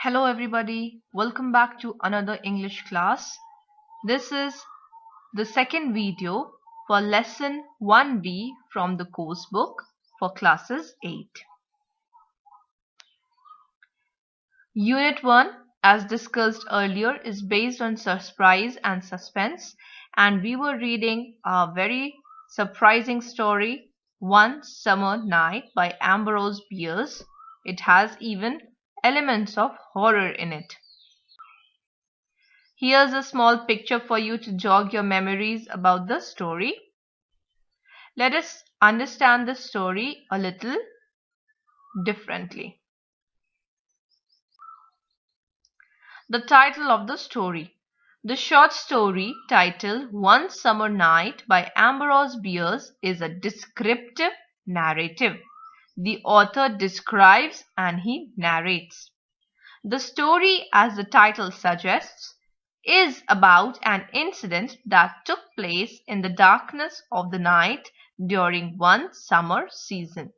Hello everybody, welcome back to another English class. This is the second video for lesson 1B from the course book for classes 8. Unit 1, as discussed earlier, is based on surprise and suspense, and we were reading a very surprising story, One Summer Night by Ambrose Bierce. It has even elements of horror in it. Here's a small picture for you to jog your memories about the story. Let us understand the story a little differently. The title of the story. The short story titled One Summer Night by Ambrose Bierce is a descriptive narrative. The author describes and he narrates. The story, as the title suggests, is about an incident that took place in the darkness of the night during one summer season.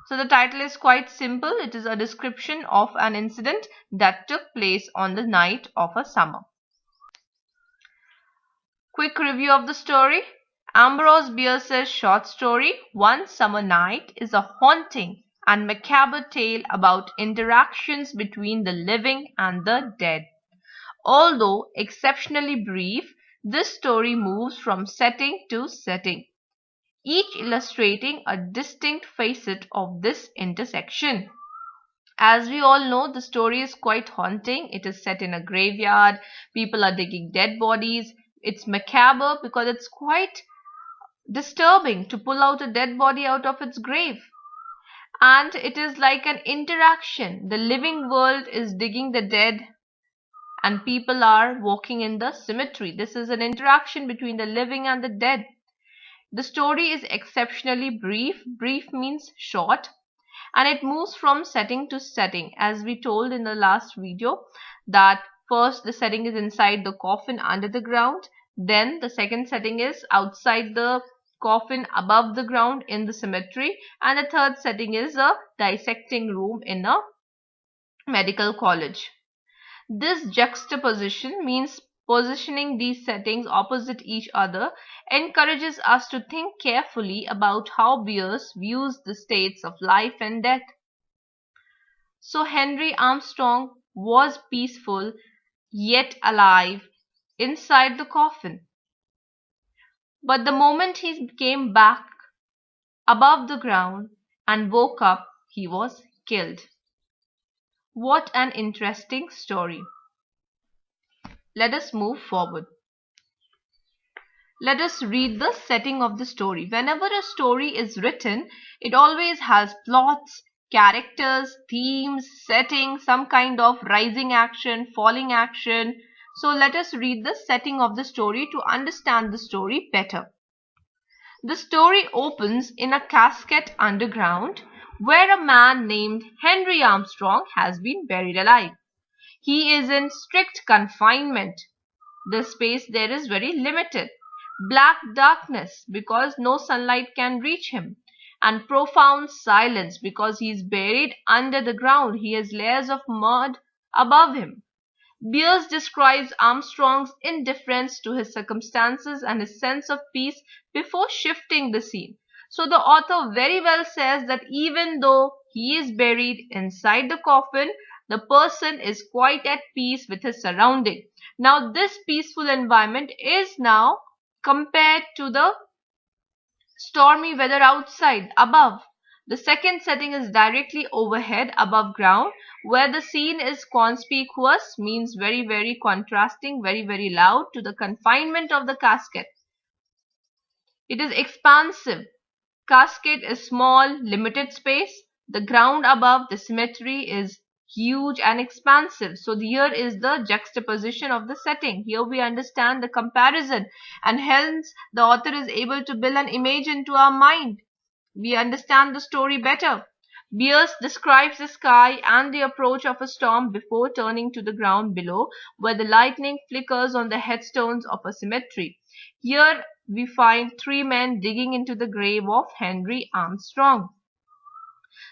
So the title is quite simple. It is a description of an incident that took place on the night of a summer. Quick review of the story. Ambrose Bierce's short story, One Summer Night, is a haunting and macabre tale about interactions between the living and the dead. Although exceptionally brief, this story moves from setting to setting, each illustrating a distinct facet of this intersection. As we all know, the story is quite haunting. It is set in a graveyard. People are digging dead bodies. It's macabre because it's quite disturbing to pull out a dead body out of its grave. And it is like an interaction. The living world is digging the dead and people are walking in the cemetery. This is an interaction between the living and the dead. The story is exceptionally brief. Brief means short. And it moves from setting to setting. As we told in the last video, that first the setting is inside the coffin under the ground. Then the second setting is outside the coffin above the ground in the cemetery. And the third setting is a dissecting room in a medical college. This juxtaposition means positioning these settings opposite each other encourages us to think carefully about how Bierce views the states of life and death. So Henry Armstrong was peaceful yet alive inside the coffin. But the moment he came back above the ground and woke up, he was killed. What an interesting story. Let us move forward. Let us read the setting of the story. Whenever a story is written, it always has plots, characters, themes, setting, some kind of rising action, falling action. So let us read the setting of the story to understand the story better. The story opens in a casket underground where a man named Henry Armstrong has been buried alive. He is in strict confinement. The space there is very limited. Black darkness because no sunlight can reach him, and profound silence because he is buried under the ground. He has layers of mud above him. Bierce describes Armstrong's indifference to his circumstances and his sense of peace before shifting the scene. So the author very well says that even though he is buried inside the coffin, the person is quite at peace with his surrounding. Now this peaceful environment is now compared to the stormy weather outside, above. The second setting is directly overhead, above ground, where the scene is conspicuous, means very contrasting, very loud, to the confinement of the casket. It is expansive. Casket is small, limited space. The ground above the cemetery is huge and expansive. So here is the juxtaposition of the setting. Here we understand the comparison, and hence the author is able to build an image into our mind. We understand the story better. Bierce describes the sky and the approach of a storm before turning to the ground below, where the lightning flickers on the headstones of a cemetery. Here we find three men digging into the grave of Henry Armstrong.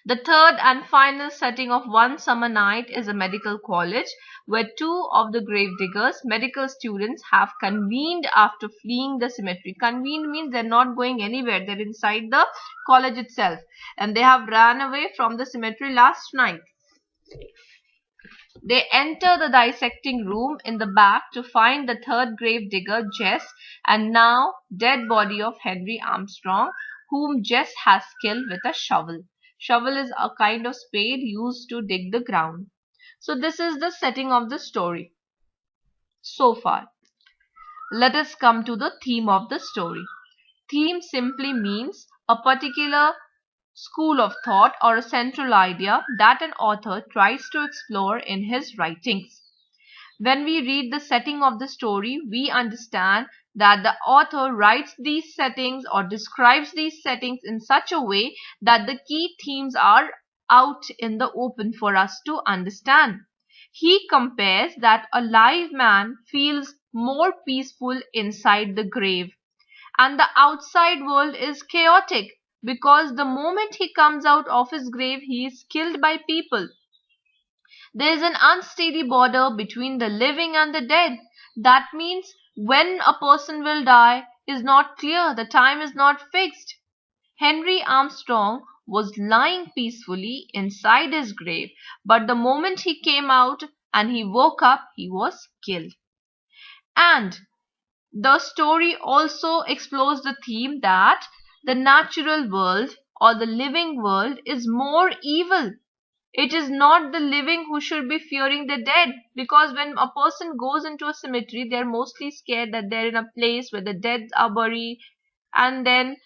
The third and final setting of One Summer Night is a medical college where two of the gravediggers, medical students, have convened after fleeing the cemetery. Convened means they're not going anywhere. They're inside the college itself and they have ran away from the cemetery last night. They enter the dissecting room in the back to find the third grave digger, Jess, and now dead body of Henry Armstrong, whom Jess has killed with a shovel. Shovel is a kind of spade used to dig the ground. So this is the setting of the story so far. Let us come to the theme of the story. Theme simply means a particular school of thought or a central idea that an author tries to explore in his writings. When we read the setting of the story, we understand that the author writes these settings or describes these settings in such a way that the key themes are out in the open for us to understand. He compares that a live man feels more peaceful inside the grave and the outside world is chaotic because the moment he comes out of his grave, he is killed by people. There is an unsteady border between the living and the dead. That means when a person will die is not clear, the time is not fixed. Henry Armstrong was lying peacefully inside his grave, but the moment he came out and he woke up, he was killed. And the story also explores the theme that the natural world or the living world is more evil. It is not the living who should be fearing the dead, because when a person goes into a cemetery, they're mostly scared that they're in a place where the dead are buried, and then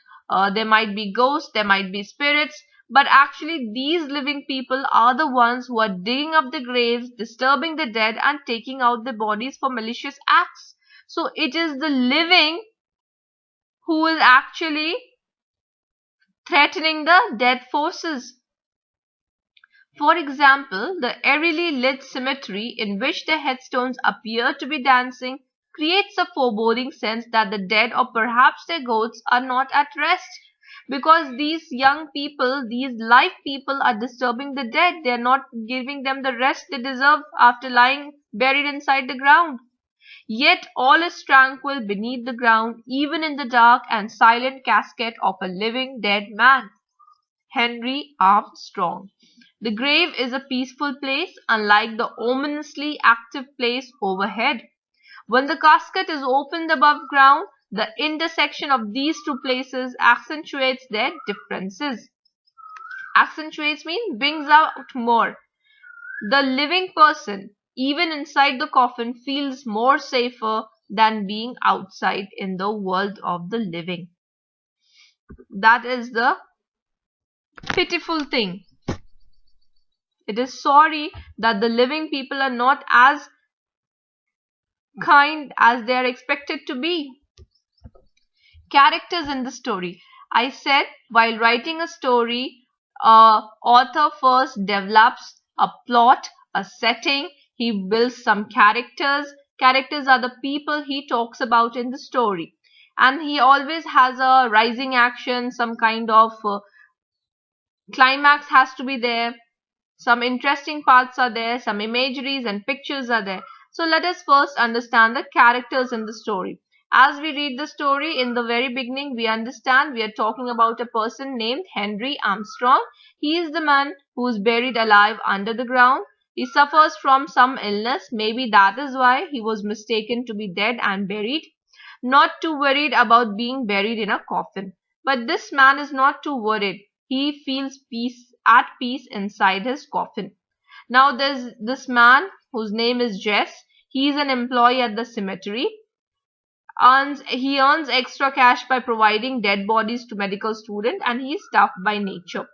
there might be ghosts, there might be spirits. But actually, these living people are the ones who are digging up the graves, disturbing the dead, and taking out the bodies for malicious acts. So it is the living who is actually threatening the dead forces. For example, the eerily lit cemetery in which the headstones appear to be dancing creates a foreboding sense that the dead or perhaps their ghosts are not at rest. Because these young people, these live people are disturbing the dead. They are not giving them the rest they deserve after lying buried inside the ground. Yet all is tranquil beneath the ground, even in the dark and silent casket of a living dead man, Henry Armstrong. The grave is a peaceful place, unlike the ominously active place overhead. When the casket is opened above ground, the intersection of these two places accentuates their differences. Accentuates means brings out more. The living person, even inside the coffin, feels more safer than being outside in the world of the living. That is the pitiful thing. It is sorry that the living people are not as kind as they are expected to be. Characters in the story. I said while writing a story, author first develops a plot, a setting, he builds some characters. Characters are the people he talks about in the story. And he always has a rising action, some kind of climax has to be there. Some interesting parts are there, some imageries and pictures are there. So let us first understand the characters in the story. As we read the story, in the very beginning, we understand we are talking about a person named Henry Armstrong. He is the man who is buried alive under the ground. He suffers from some illness. Maybe that is why he was mistaken to be dead and buried. Not too worried about being buried in a coffin. But this man is not too worried. He feels at peace inside his coffin. Now there's this man whose name is Jess. He is an employee at the cemetery. He earns extra cash by providing dead bodies to medical students, and he is tough by nature.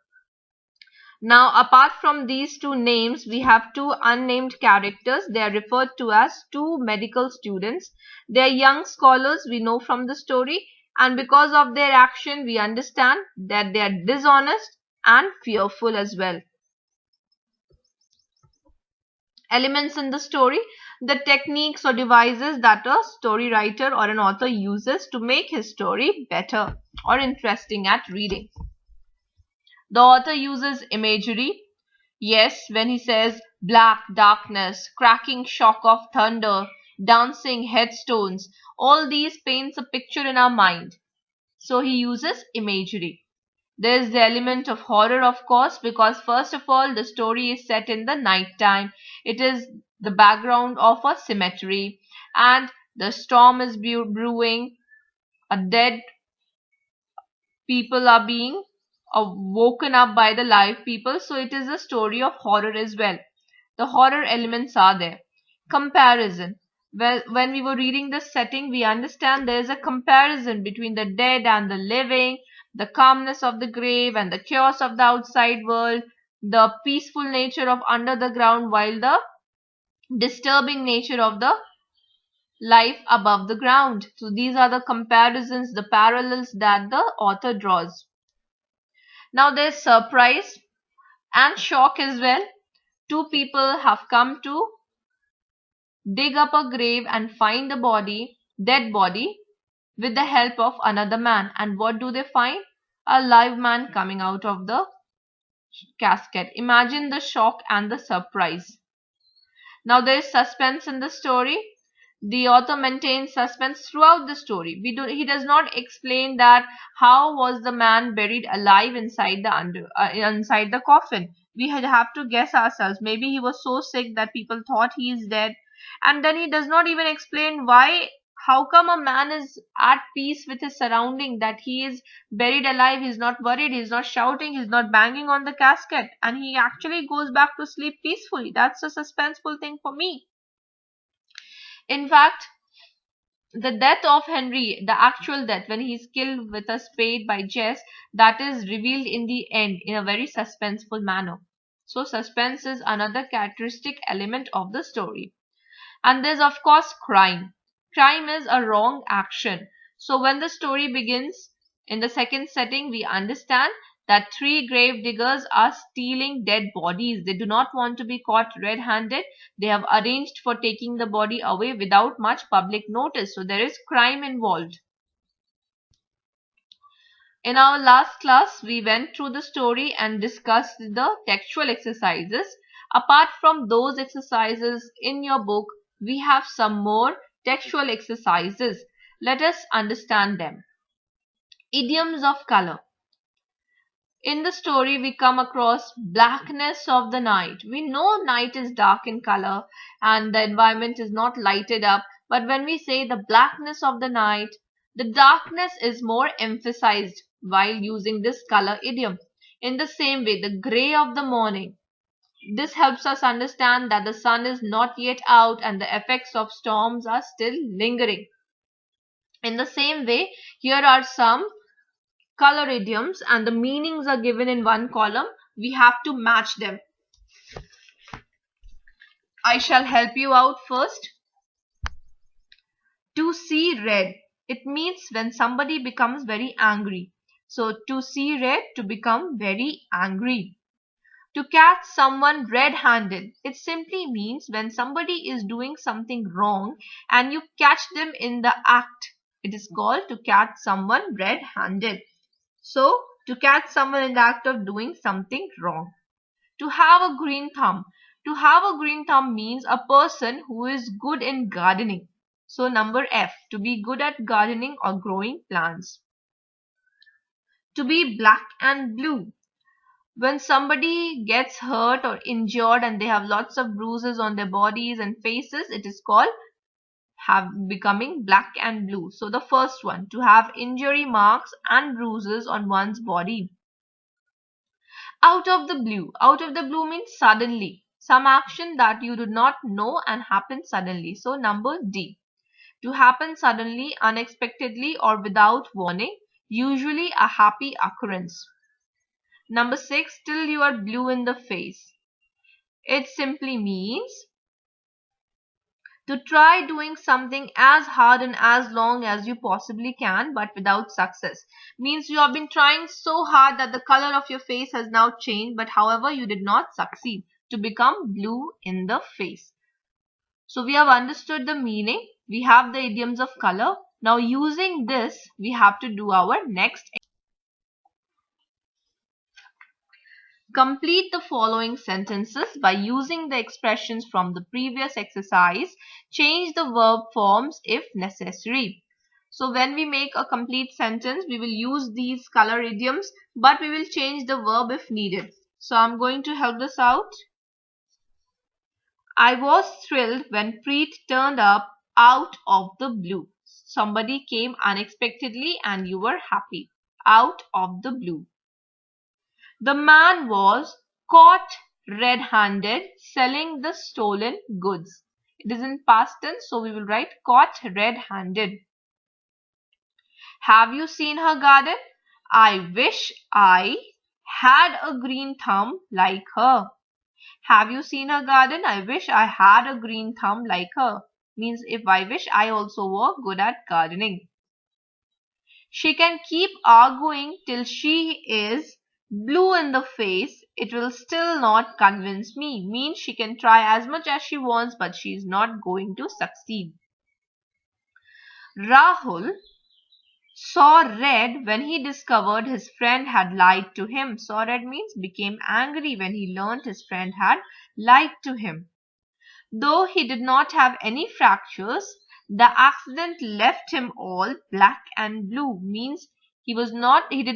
Now apart from these two names, we have two unnamed characters. They are referred to as two medical students. They are young scholars, we know from the story, and because of their action we understand that they are dishonest and fearful as well. Elements in the story, the techniques or devices that a story writer or an author uses to make his story better or interesting at reading. The author uses imagery. Yes, when he says black darkness, cracking shock of thunder, dancing headstones, all these paints a picture in our mind. So he uses imagery. There's the element of horror, of course, because first of all, the story is set in the night time. It is the background of a cemetery, and the storm is brewing. A dead people are being woken up by the live people. So it is a story of horror as well. The horror elements are there. Comparison. Well, when we were reading the setting, we understand there is a comparison between the dead and the living, the calmness of the grave and the chaos of the outside world, the peaceful nature of under the ground, while the disturbing nature of the life above the ground. So these are the comparisons, the parallels that the author draws. Now there's surprise and shock as well. Two people have come to dig up a grave and find the dead body, with the help of another man. And what do they find? A live man coming out of the casket. Imagine the shock and the surprise. Now there is suspense in the story. The author maintains suspense throughout the story. He does not explain that how was the man buried alive inside inside the coffin. We have to guess ourselves. Maybe he was so sick that people thought he is dead. And then he does not even explain how come a man is at peace with his surrounding, that he is buried alive, he's not worried, he's not shouting, he's not banging on the casket, and he actually goes back to sleep peacefully. That's a suspenseful thing for me. In fact, the death of Henry, the actual death, when he's killed with a spade by Jess, that is revealed in the end in a very suspenseful manner. So suspense is another characteristic element of the story. And there's of course crime. Crime is a wrong action. So when the story begins in the second setting, we understand that three grave diggers are stealing dead bodies. They do not want to be caught red-handed. They have arranged for taking the body away without much public notice. So there is crime involved. In our last class, we went through the story and discussed the textual exercises. Apart from those exercises in your book, we have some more textual exercises. Let us understand them. Idioms of color. In the story, we come across blackness of the night. We know night is dark in color and the environment is not lighted up. But when we say the blackness of the night, the darkness is more emphasized while using this color idiom. In the same way, the gray of the morning. This helps us understand that the sun is not yet out and the effects of storms are still lingering. In the same way, here are some color idioms and the meanings are given in one column. We have to match them. I shall help you out first. To see red. It means when somebody becomes very angry. So to see red, to become very angry. To catch someone red-handed. It simply means when somebody is doing something wrong and you catch them in the act. It is called to catch someone red-handed. So, to catch someone in the act of doing something wrong. To have a green thumb. To have a green thumb means a person who is good in gardening. So, number F, to be good at gardening or growing plants. To be black and blue. When somebody gets hurt or injured and they have lots of bruises on their bodies and faces, it is called becoming black and blue. So the first one, to have injury marks and bruises on one's body. Out of the blue. Out of the blue means suddenly. Some action that you do not know and happen suddenly. So number D. To happen suddenly, unexpectedly or without warning. Usually a happy occurrence. Number 6, till you are blue in the face. It simply means to try doing something as hard and as long as you possibly can but without success. Means you have been trying so hard that the color of your face has now changed, but however you did not succeed. To become blue in the face. So we have understood the meaning. We have the idioms of color. Now using this, we have to do our next. Complete the following sentences by using the expressions from the previous exercise. Change the verb forms if necessary. So when we make a complete sentence, we will use these color idioms, but we will change the verb if needed. So I'm going to help this out. I was thrilled when Preet turned up out of the blue. Somebody came unexpectedly and you were happy. Out of the blue. The man was caught red-handed selling the stolen goods. It is in past tense, so we will write caught red-handed. Have you seen her garden? I wish I had a green thumb like her. Have you seen her garden? I wish I had a green thumb like her. Means if I wish I also were good at gardening. She can keep arguing till she is blue in the face. It will still not convince me. Means she can try as much as she wants, but she is not going to succeed. Rahul saw red when he discovered his friend had lied to him. Saw red means became angry when he learnt his friend had lied to him. Though he did not have any fractures, the accident left him all black and blue. Means he did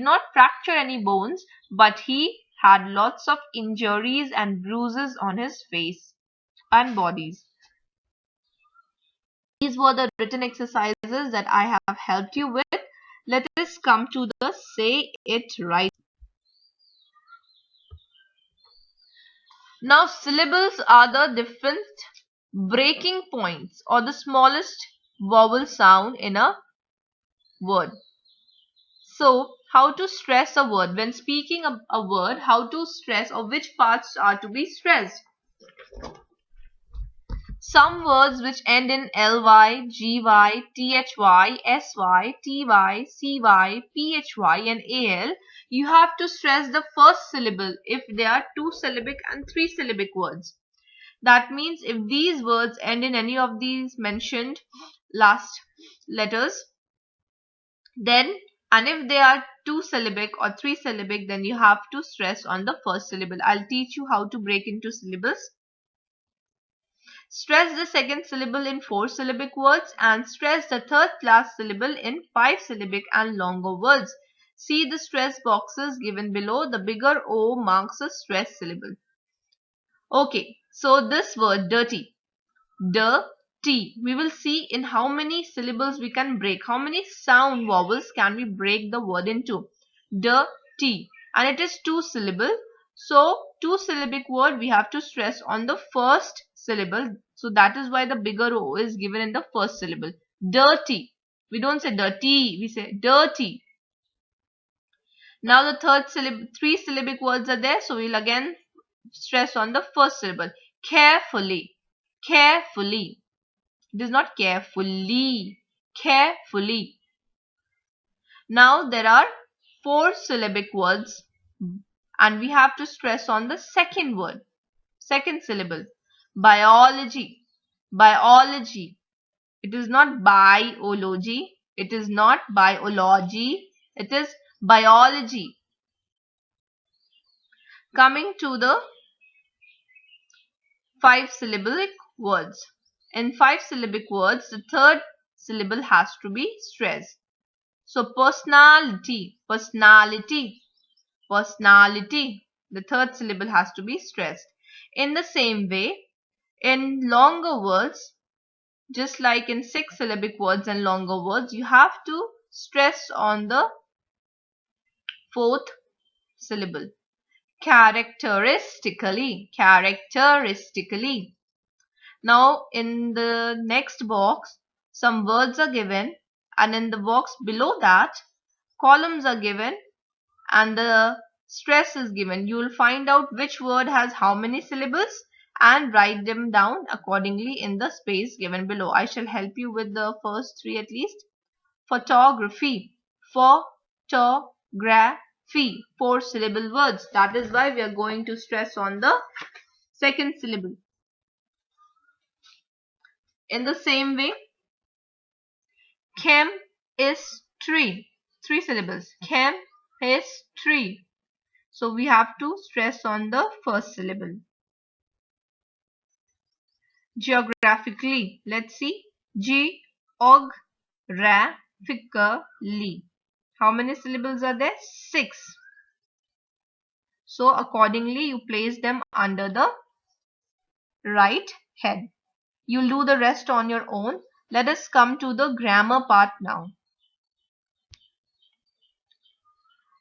not fracture any bones, but he had lots of injuries and bruises on his face and bodies. These were the written exercises that I have helped you with. Let us come to the say it right. Now syllables are the different breaking points or the smallest vowel sound in a word. So how to stress a word? When speaking a word, how to stress or which parts are to be stressed? Some words which end in ly, gy, thy, sy, ty, cy, phy and al, you have to stress the first syllable if they are 2-syllabic and 3-syllabic words. That means if these words end in any of these mentioned last letters, then and if they are 2-syllabic or 3-syllabic, then you have to stress on the first syllable. I'll teach you how to break into syllables. Stress the second syllable in 4-syllabic words and stress the third class syllable in 5-syllabic and longer words. See the stress boxes given below. The bigger O marks a stress syllable. Okay, so this word dirty. D-T. We will see in how many syllables we can break. How many sound vowels can we break the word into? D-T. And it is 2-syllable. So 2-syllabic word we have to stress on the first syllable. So that is why the bigger O is given in the first syllable. Dirty. We don't say dirty. We say dirty. Now the 3-syllabic words are there. So we'll again stress on the first syllable. Carefully. Carefully. It is not carefully. Carefully. Now there are 4-syllabic words and we have to stress on the second word. Second syllable. Biology. Biology. It is not biology. It is not biology. It is biology. Coming to the 5-syllabic words. In 5-syllabic words, the third syllable has to be stressed. So personality, personality, personality. The third syllable has to be stressed. In the same way, in longer words, just like in 6-syllabic words and longer words, you have to stress on the fourth syllable. Characteristically, characteristically. Now in the next box, some words are given and in the box below that, columns are given and the stress is given. You will find out which word has how many syllables and write them down accordingly in the space given below. I shall help you with the first 3 at least. Photography. Photography. 4-syllable words. That is why we are going to stress on the second syllable. In the same way, chemistry. 3 syllables. Chemistry. So we have to stress on the first syllable. Geographically, let's see. Geographically. How many syllables are there? 6. So accordingly, you place them under the right head. You'll do the rest on your own. Let us come to the grammar part now.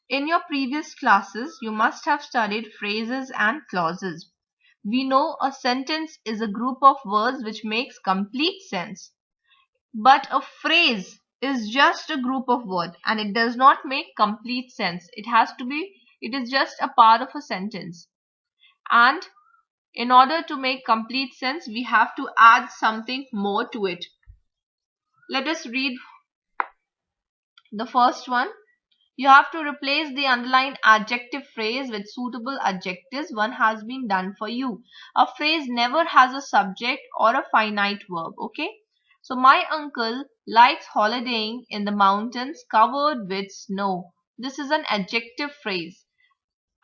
In your previous classes, you must have studied phrases and clauses. We know a sentence is a group of words which makes complete sense. But a phrase is just a group of words and it does not make complete sense. It is just a part of a sentence. And in order to make complete sense, we have to add something more to it. Let us read the first one. You have to replace the underlined adjective phrase with suitable adjectives. One has been done for you. A phrase never has a subject or a finite verb. Okay. So my uncle likes holidaying in the mountains covered with snow. This is an adjective phrase.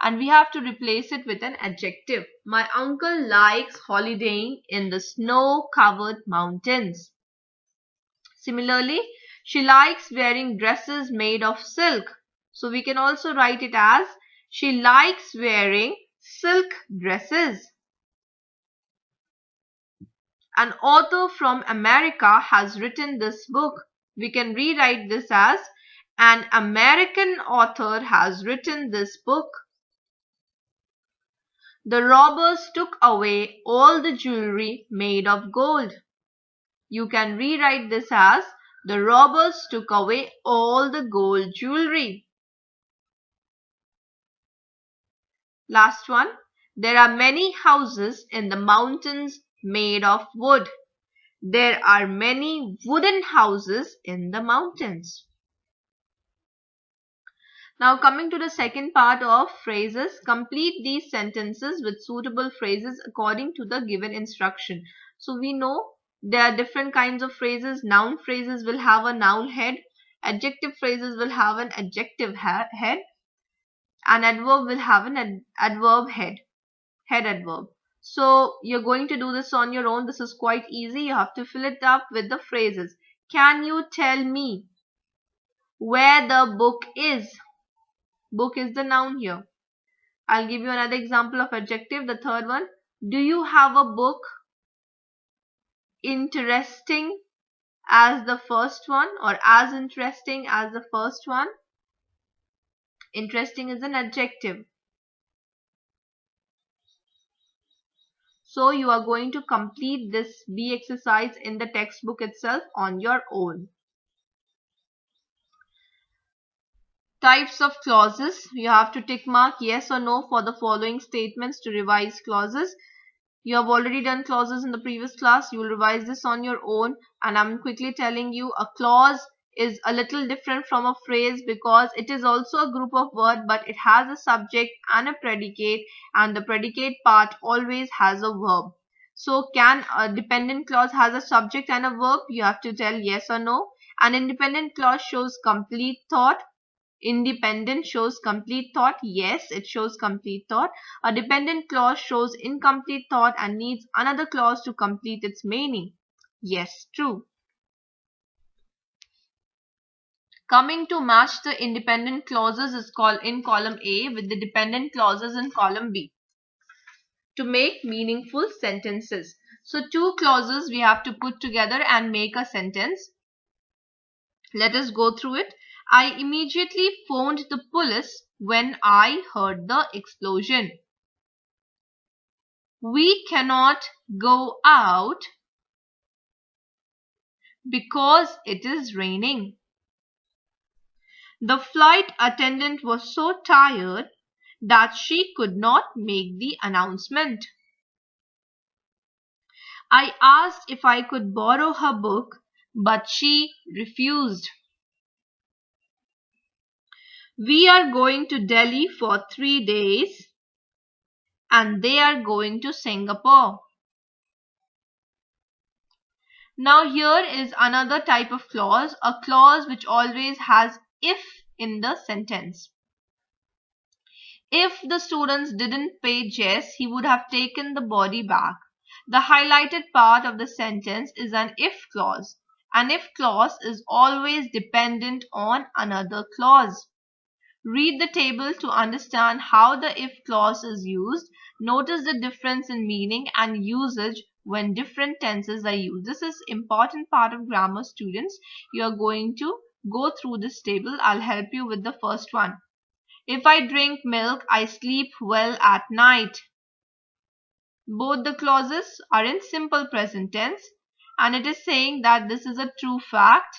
And we have to replace it with an adjective. My uncle likes holidaying in the snow-covered mountains. Similarly, she likes wearing dresses made of silk. So we can also write it as she likes wearing silk dresses. An author from America has written this book. We can rewrite this as an American author has written this book. The robbers took away all the jewelry made of gold. You can rewrite this as the robbers took away all the gold jewelry. Last one. There are many houses in the mountains made of wood. There are many wooden houses in the mountains. Now coming to the second part of phrases, complete these sentences with suitable phrases according to the given instruction. So we know there are different kinds of phrases. Noun phrases will have a noun head. Adjective phrases will have an adjective head. An adverb will have an adverb head adverb. So you're going to do this on your own. This is quite easy. You have to fill it up with the phrases. Can you tell me where the book is? Book is the noun here. I'll give you another example of adjective. The third one. Do you have a book interesting as the first one or as interesting as the first one? Interesting is an adjective. So you are going to complete this B exercise in the textbook itself on your own. Types of clauses. You have to tick mark yes or no for the following statements to revise clauses. You have already done clauses in the previous class. You will revise this on your own. And I'm quickly telling you a clause is a little different from a phrase because it is also a group of words, but it has a subject and a predicate, and the predicate part always has a verb. So can a dependent clause has a subject and a verb? You have to tell yes or no. An independent clause shows complete thought. Independent shows complete thought. Yes, it shows complete thought. A dependent clause shows incomplete thought and needs another clause to complete its meaning. Yes, true. Coming to match the independent clauses is called in column A with the dependent clauses in column B to make meaningful sentences. So two clauses we have to put together and make a sentence. Let us go through it. I immediately phoned the police when I heard the explosion. We cannot go out because it is raining. The flight attendant was so tired that she could not make the announcement. I asked if I could borrow her book, but she refused. We are going to Delhi for 3 days and they are going to Singapore. Now here is another type of clause, a clause which always has if in the sentence. If the students didn't pay Jess, he would have taken the body back. The highlighted part of the sentence is an if clause. An if clause is always dependent on another clause. Read the table to understand how the if clause is used. Notice the difference in meaning and usage when different tenses are used. This is important part of grammar, students. You are going to go through this table. I'll help you with the first one. If I drink milk, I sleep well at night. Both the clauses are in simple present tense, and it is saying that this is a true fact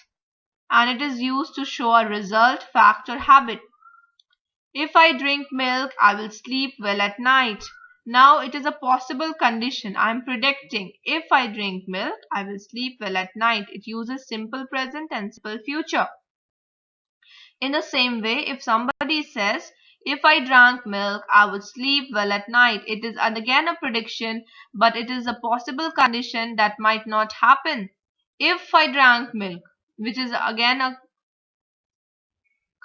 and it is used to show a result, fact or habit. If I drink milk, I will sleep well at night. Now it is a possible condition. I am predicting. If I drink milk, I will sleep well at night. It uses simple present and simple future. In the same way, if somebody says, if I drank milk, I would sleep well at night. It is again a prediction, but it is a possible condition that might not happen. If I drank milk, which is again a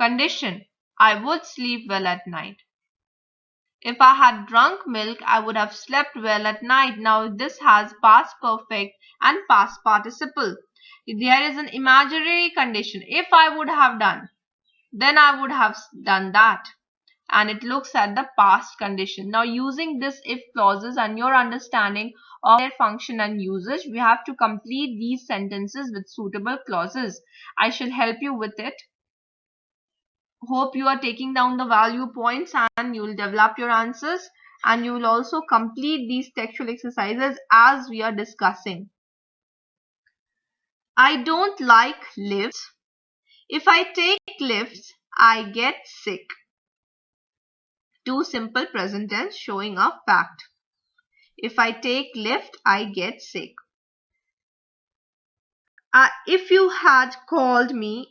condition, I would sleep well at night. If I had drunk milk, I would have slept well at night. Now this has past perfect and past participle. There is an imaginary condition. If I would have done, then I would have done that. And it looks at the past condition. Now using this if clauses and your understanding of their function and usage, we have to complete these sentences with suitable clauses. I shall help you with it. Hope you are taking down the value points and you will develop your answers, and you will also complete these textual exercises as we are discussing. I don't like lifts. If I take lifts, I get sick. Two simple present tense showing a fact. If I take lift, I get sick. If you had called me,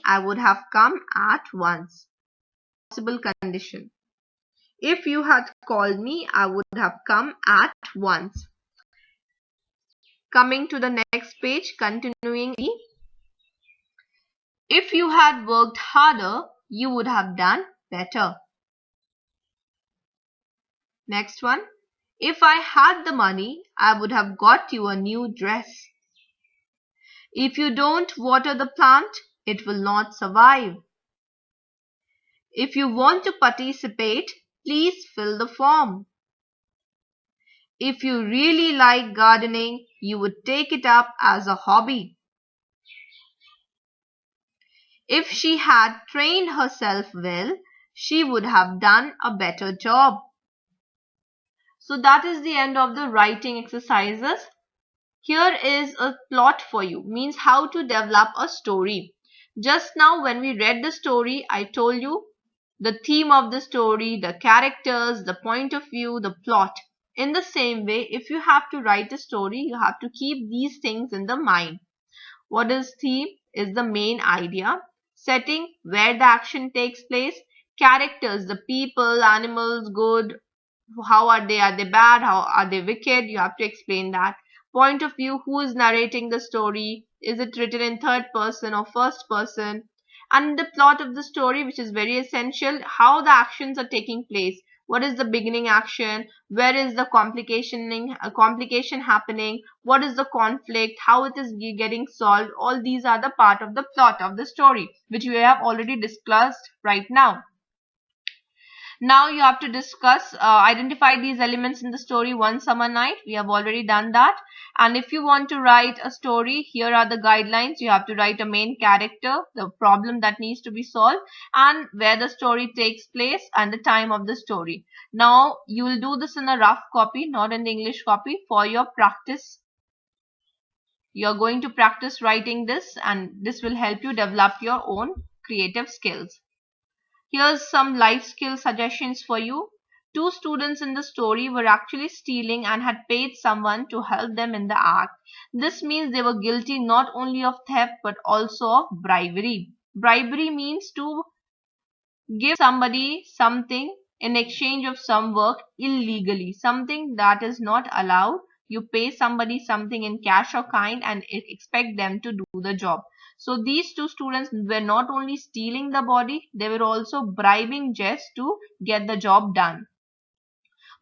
I would have come at once. Possible condition. If you had called me, I would have come at once. Coming to the next page, continuing. If you had worked harder, you would have done better. Next one. If I had the money, I would have got you a new dress. If you don't water the plant, it will not survive. If you want to participate, please fill the form. If you really like gardening, you would take it up as a hobby. If she had trained herself well, she would have done a better job. So that is the end of the writing exercises. Here is a plot for you, means how to develop a story. Just now when we read the story, I told you the theme of the story, the characters, the point of view, the plot. In the same way, if you have to write a story, you have to keep these things in the mind. What is theme? Is the main idea. Setting, where the action takes place. Characters, the people, animals, good, how are they bad, how are they wicked, you have to explain that. Point of view, who is narrating the story, is it written in third person or first person, and the plot of the story, which is very essential, how the actions are taking place, what is the beginning action, where is the complication happening, what is the conflict, how it is getting solved. All these are the part of the plot of the story, which we have already discussed right now. Now you have to discuss, identify these elements in the story. One summer night, we have already done that. And if you want to write a story, here are the guidelines. You have to write a main character, the problem that needs to be solved, and where the story takes place and the time of the story. Now you will do this in a rough copy, not in the English copy, for your practice. You are going to practice writing this, and this will help you develop your own creative skills. Here's some life skill suggestions for you. Two students in the story were actually stealing and had paid someone to help them in the act. This means they were guilty not only of theft but also of bribery. Bribery means to give somebody something in exchange of some work illegally, something that is not allowed. You pay somebody something in cash or kind and expect them to do the job. So these two students were not only stealing the body, they were also bribing Jess to get the job done.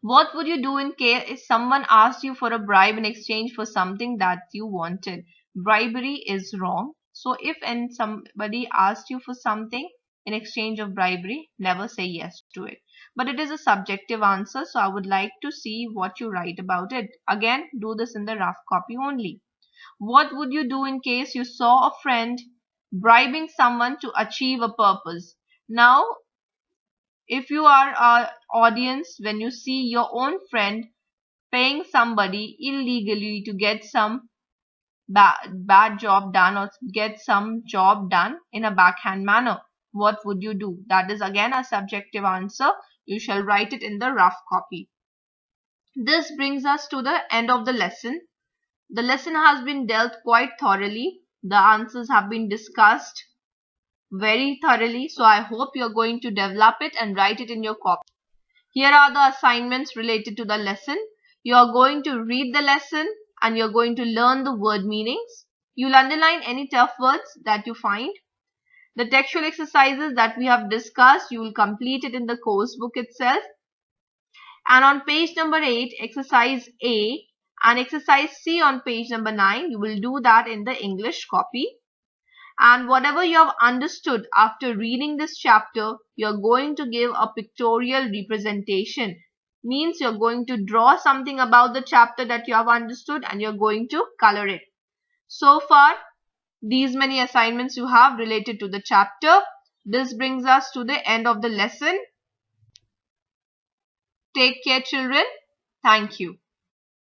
What would you do in case if someone asked you for a bribe in exchange for something that you wanted? Bribery is wrong. So if somebody asked you for something in exchange of bribery, never say yes to it. But it is a subjective answer, so I would like to see what you write about it. Again, do this in the rough copy only. What would you do in case you saw a friend bribing someone to achieve a purpose? Now, if you are an audience, when you see your own friend paying somebody illegally to get some bad job done or get some job done in a backhand manner, what would you do? That is again a subjective answer. You shall write it in the rough copy. This brings us to the end of the lesson. The lesson has been dealt quite thoroughly. The answers have been discussed very thoroughly. So I hope you're going to develop it and write it in your copy. Here are the assignments related to the lesson. You are going to read the lesson and you're going to learn the word meanings. You'll underline any tough words that you find. The textual exercises that we have discussed, you will complete it in the course book itself. And on page number 8, exercise A and exercise C on page number 9, you will do that in the English copy. And whatever you have understood after reading this chapter, you're going to give a pictorial representation. Means you're going to draw something about the chapter that you have understood and you're going to color it. So far, these many assignments you have related to the chapter. This brings us to the end of the lesson. Take care, children. Thank you.